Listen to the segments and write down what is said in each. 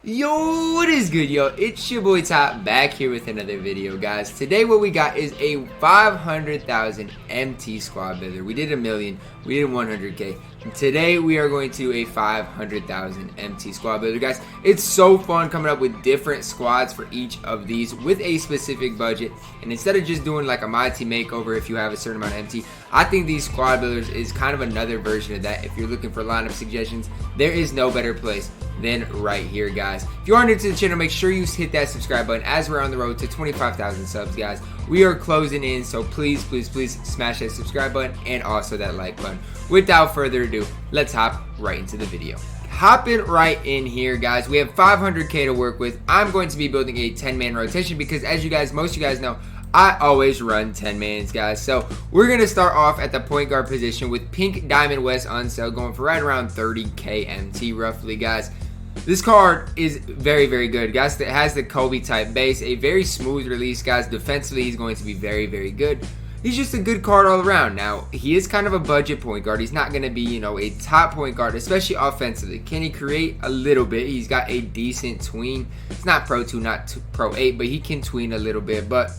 Yo, what is good, yo? It's your boy Top back here with another video, guys. Today what we got is a 500,000 MT squad builder. We did a million, we did 100k. Today we are going to do a 500,000 MT squad builder, guys. It's so fun coming up with different squads for each of these with a specific budget. And instead of just doing like a Myteam makeover if you have a certain amount of MT, I think these squad builders is kind of another version of that. If you're looking for lineup suggestions, there is no better place than right here, guys. If you are new to the channel, make sure you hit that subscribe button as we're on the road to 25,000 subs, guys. We are closing in, so please smash that subscribe button and also that like button. Without further ado, let's hop right into the video. Hopping right in here, guys, we have 500k to work with. I'm going to be building a 10-man rotation because, as most of you guys know, I always run 10 mans, guys. So we're going to start off at the point guard position with Pink Diamond West on sale, going for right around 30k MT roughly, guys. This card is very, very good, guys. It has the Kobe type base, a very smooth release, guys. Defensively, he's going to be very, very good. He's just a good card all around. Now, he is kind of a budget point guard. He's not going to be, you know, a top point guard, especially offensively. Can he create a little bit? He's got a decent tween. It's not Pro 2, not Pro 8, but he can tween a little bit. But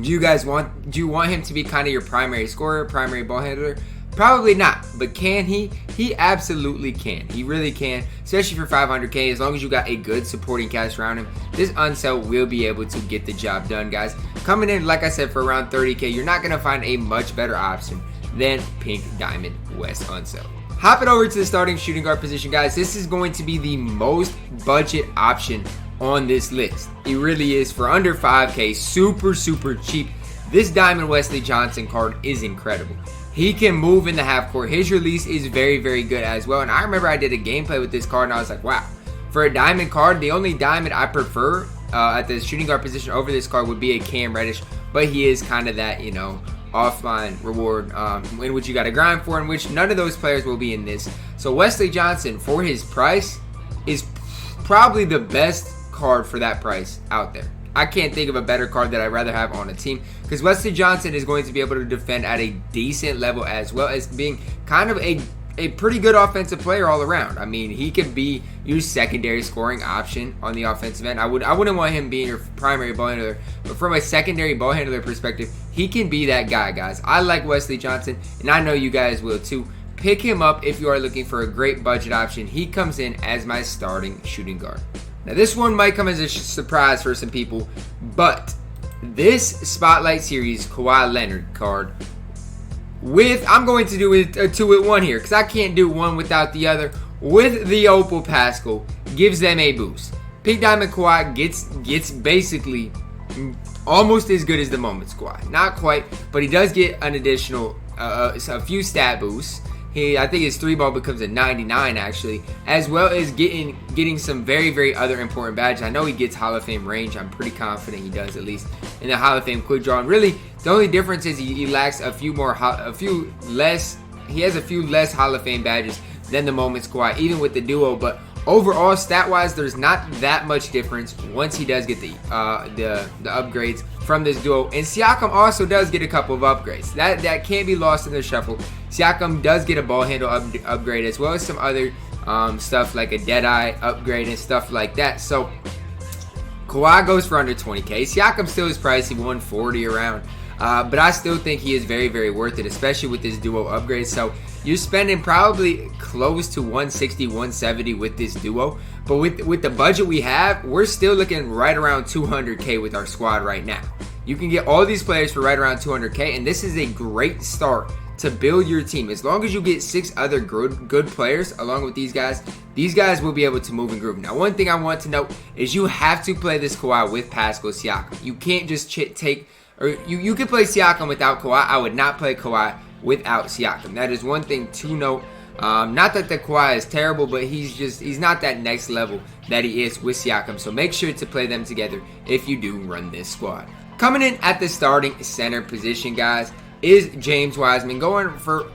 do you want him to be kind of your primary scorer, primary ball handler? Probably not, but can he? He absolutely can. He really can, especially for 500k. As long as you got a good supporting cast around him, this unsell will be able to get the job done, guys. Coming in, like I said, for around 30k, you're not going to find a much better option than Pink Diamond West unsell. Hopping over to the starting shooting guard position, guys. This is going to be the most budget option on this list. It really is. For under 5k, super cheap. This Diamond Wesley Johnson card is incredible. He can move in the half court. His release is very, very good as well. And I remember I did a gameplay with this card and I was like, wow. For a diamond card, the only diamond I prefer at the shooting guard position over this card would be a Cam Reddish. But he is kind of that, you know, offline reward in which you got to grind for, in which none of those players will be in this. So Wesley Johnson, for his price, is probably the best card for that price out there. I can't think of a better card that I'd rather have on a team, because Wesley Johnson is going to be able to defend at a decent level as well as being kind of a pretty good offensive player all around. I mean, he could be your secondary scoring option on the offensive end. I wouldn't want him being your primary ball handler, but from a secondary ball handler perspective, he can be that guy, guys. I like Wesley Johnson, and I know you guys will too. Pick him up if you are looking for a great budget option. He comes in as my starting shooting guard. Now, this one might come as a surprise for some people, but this Spotlight Series Kawhi Leonard card I'm going to do it a 2-with-1 here because I can't do one without the other. With the Opal Pascal, gives them a boost. Pink Diamond Kawhi gets basically almost as good as the Moments Kawhi. Not quite, but he does get an additional a few stat boosts. I think his 3-ball becomes a 99 actually, as well as getting some very other important badges. I know he gets Hall of Fame range. I'm pretty confident he does, at least in the Hall of Fame quick draw. And really, the only difference is he lacks a few less Hall of Fame badges than the Moments Kawhi, even with the duo. But overall, stat-wise, there's not that much difference once he does get the upgrades from this duo. And Siakam also does get a couple of upgrades. That can't be lost in the shuffle. Siakam does get a ball handle upgrade, as well as some other stuff like a Deadeye upgrade and stuff like that. So Kawhi goes for under 20k. Siakam still is pricey, 140 around. But I still think he is very worth it, especially with this duo upgrade. So you're spending probably close to 160, 170 with this duo. But with the budget we have, we're still looking right around 200k with our squad right now. You can get all these players for right around 200k, and this is a great start to build your team. As long as you get 6 other good players along with these guys will be able to move and groove. Now, one thing I want to note is you have to play this Kawhi with Pascal Siakam. You can't just take... Or you can play Siakam without Kawhi. I would not play Kawhi without Siakam. That is one thing to note. Not that the Kawhi is terrible, but he's not that next level that he is with Siakam. So make sure to play them together if you do run this squad. Coming in at the starting center position, guys, is James Wiseman, going for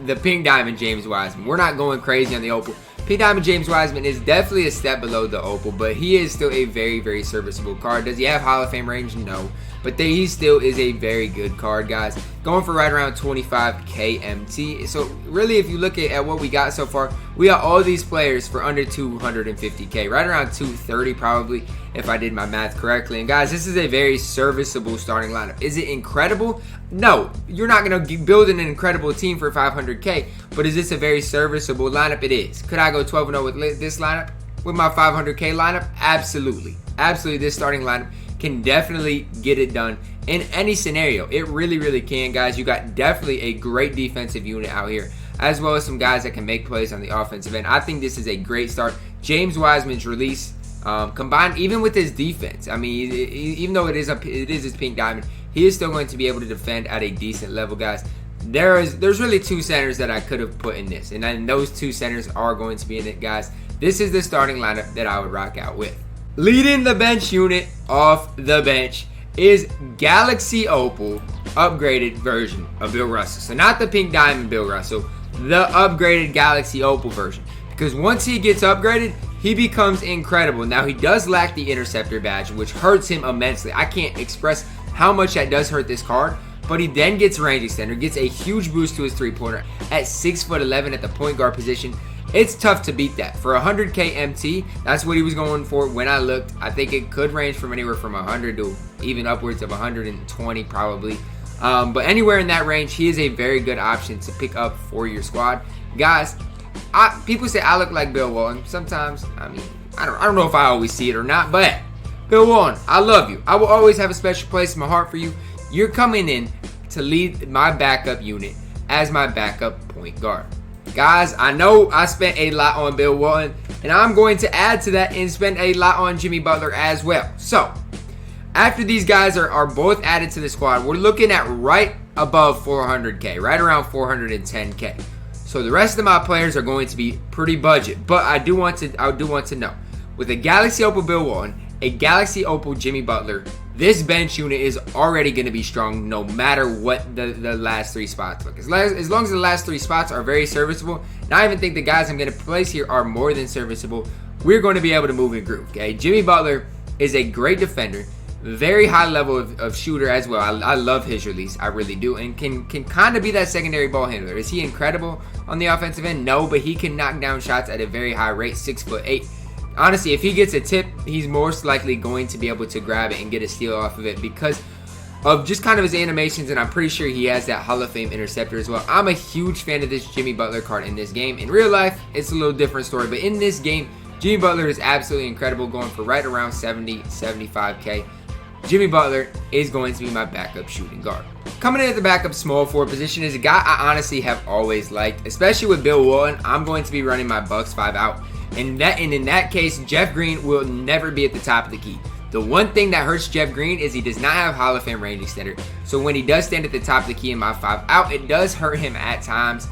the Pink Diamond James Wiseman. We're not going crazy on the Opal. Pink Diamond James Wiseman is definitely a step below the opal, but he is still a very, very serviceable card. Does he have Hall of Fame range? No. But he still is a very good card, guys. Going for right around 25k MT. So really, if you look at what we got so far, we got all these players for under 250k. Right around 230 probably, if I did my math correctly. And guys, this is a very serviceable starting lineup. Is it incredible? No. You're not going to build an incredible team for 500k. But is this a very serviceable lineup? It is. Could I go 12-0 with this lineup? With my 500k lineup? Absolutely. Absolutely, this starting lineup can definitely get it done in any scenario. It really, really can, guys. You got definitely a great defensive unit out here, as well as some guys that can make plays on the offensive end. I think this is a great start. James Wiseman's release, combined even with his defense, I mean, even though it is his pink diamond, he is still going to be able to defend at a decent level, guys. There's really two centers that I could have put in this, and then those two centers are going to be in it, guys. This is the starting lineup that I would rock out with. Leading the bench unit off the bench is Galaxy Opal upgraded version of Bill Russell. So not the pink diamond Bill Russell, the upgraded Galaxy Opal version. Because once he gets upgraded, he becomes incredible. Now he does lack the interceptor badge, which hurts him immensely. I can't express how much that does hurt this card. But he then gets range extender, gets a huge boost to his three-pointer at 6'11" at the point guard position. It's tough to beat that. For 100k MT, that's what he was going for when I looked. I think it could range from anywhere from 100 to even upwards of 120 probably. But anywhere in that range, he is a very good option to pick up for your squad. Guys, people say I look like Bill Walton. Sometimes, I mean, I don't know if I always see it or not, but Bill Walton, I love you. I will always have a special place in my heart for you. You're coming in to lead my backup unit as my backup point guard. Guys, I know I spent a lot on Bill Walton, and I'm going to add to that and spend a lot on Jimmy Butler as well. So, after these guys are both added to the squad, we're looking at right above 400k, right around 410k. So the rest of my players are going to be pretty budget, but I do want to know, with a Galaxy Opal Bill Walton, a Galaxy Opal Jimmy Butler, this bench unit is already going to be strong no matter what the last three spots look. As long as the last three spots are very serviceable, and I even think the guys I'm going to place here are more than serviceable, we're going to be able to move and groove. Okay, Jimmy Butler is a great defender, very high level of shooter as well. I love his release, I really do, and can kind of be that secondary ball handler. Is he incredible on the offensive end? No, but he can knock down shots at a very high rate, 6'8". Honestly, if he gets a tip, he's most likely going to be able to grab it and get a steal off of it because of just kind of his animations, and I'm pretty sure he has that Hall of Fame interceptor as well. I'm a huge fan of this Jimmy Butler card in this game. In real life, it's a little different story, but in this game, Jimmy Butler is absolutely incredible, going for right around 70, 75k. Jimmy Butler is going to be my backup shooting guard. Coming in at the backup small forward position is a guy I honestly have always liked, especially with Bill Walton. I'm going to be running my Bucks 5 out. And in that case, Jeff Green will never be at the top of the key. The one thing that hurts Jeff Green is he does not have Hall of Fame range extender. So when he does stand at the top of the key in my 5 out, it does hurt him at times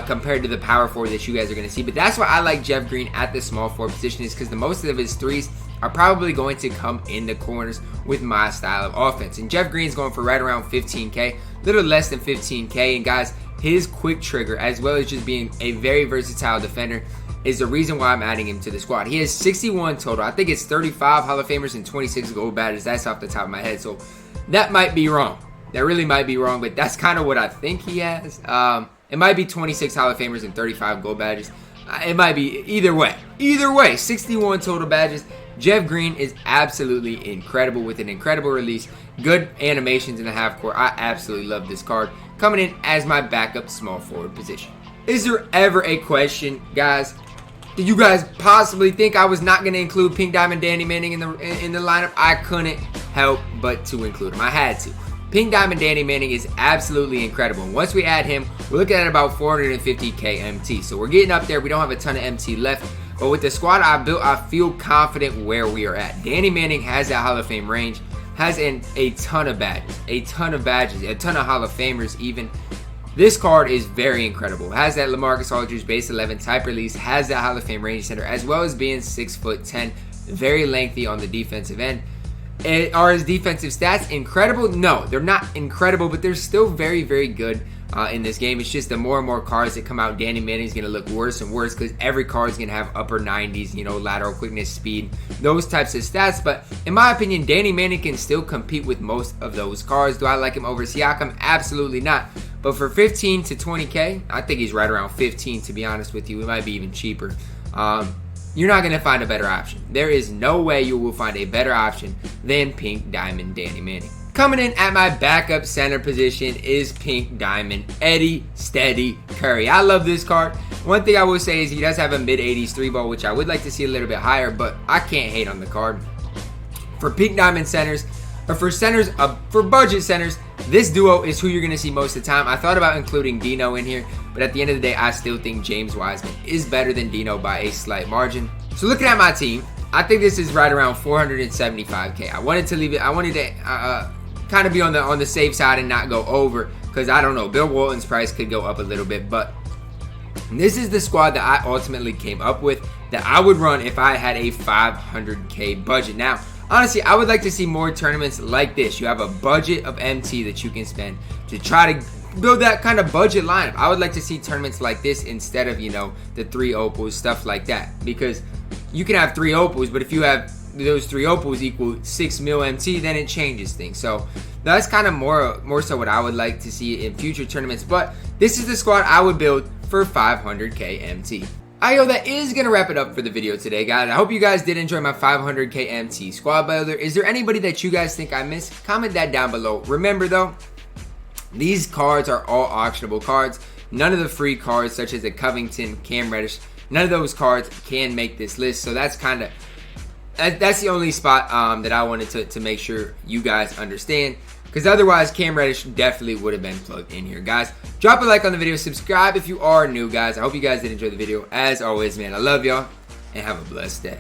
compared to the power forward that you guys are going to see. But that's why I like Jeff Green at the small forward position, is because the most of his threes are probably going to come in the corners with my style of offense. And Jeff Green's going for right around 15k, a little less than 15k. And guys, his quick trigger, as well as just being a very versatile defender, is the reason why I'm adding him to the squad. He has 61 total. I think it's 35 Hall of Famers and 26 gold badges. That's off the top of my head. So that might be wrong. That really might be wrong, but that's kind of what I think he has. It might be 26 Hall of Famers and 35 gold badges. It might be either way. Either way, 61 total badges. Jeff Green is absolutely incredible with an incredible release. Good animations in the half court. I absolutely love this card. Coming in as my backup small forward position. Is there ever a question, guys? Did you guys possibly think I was not going to include Pink Diamond Danny Manning in the lineup? I couldn't help but to include him. I had to. Pink Diamond Danny Manning is absolutely incredible. And once we add him, we're looking at about 450k MT. So we're getting up there. We don't have a ton of MT left. But with the squad I built, I feel confident where we are at. Danny Manning has that Hall of Fame range. Has a ton of badges. A ton of Hall of Famers even. This card is very incredible. Has that LaMarcus Aldridge base 11 type release. Has that Hall of Fame range center, as well as being 6'10". Very lengthy on the defensive end. Are his defensive stats incredible? No, they're not incredible, but they're still very, very good in this game. It's just the more and more cards that come out, Danny Manning's going to look worse and worse because every card is going to have upper 90s, you know, lateral quickness, speed, those types of stats. But in my opinion, Danny Manning can still compete with most of those cards. Do I like him over Siakam? Absolutely not. But for 15 to 20K, I think he's right around 15, to be honest with you. It might be even cheaper. You're not going to find a better option. There is no way you will find a better option than Pink Diamond Danny Manning. Coming in at my backup center position is Pink Diamond Eddie Steady Curry. I love this card. One thing I will say is he does have a mid-80s 3-ball, which I would like to see a little bit higher, but I can't hate on the card. For Pink Diamond centers, or for centers, for budget centers, this duo is who you're going to see most of the time. I thought about including Dino in here, but at the end of the day, I still think James Wiseman is better than Dino by a slight margin. So looking at my team, I think this is right around 475K. I wanted to leave it, I wanted to kind of be on the safe side and not go over, because I don't know, Bill Walton's price could go up a little bit, but this is the squad that I ultimately came up with that I would run if I had a 500K budget. Now, honestly, I would like to see more tournaments like this. You have a budget of MT that you can spend to try to build that kind of budget lineup. I would like to see tournaments like this instead of, you know, the 3 opals, stuff like that, because you can have 3 opals, but if you have those 3 opals equal 6 mil MT, then it changes things. So that's kind of more so what I would like to see in future tournaments. But this is the squad I would build for 500K MT. That is going to wrap it up for the video today, guys. I hope you guys did enjoy my 500K MT squad builder. Is there anybody that you guys think I missed? Comment that down below. Remember though, these cards are all auctionable cards. None of the free cards, such as a Covington, Cam Reddish, none of those cards can make this list. So that's kind of that's the only spot that I wanted to make sure you guys understand, because otherwise Cam Reddish definitely would have been plugged in here, guys. Drop a like on the video, subscribe if you are new, guys. I hope you guys did enjoy the video. As always, man, I love y'all, and have a blessed day.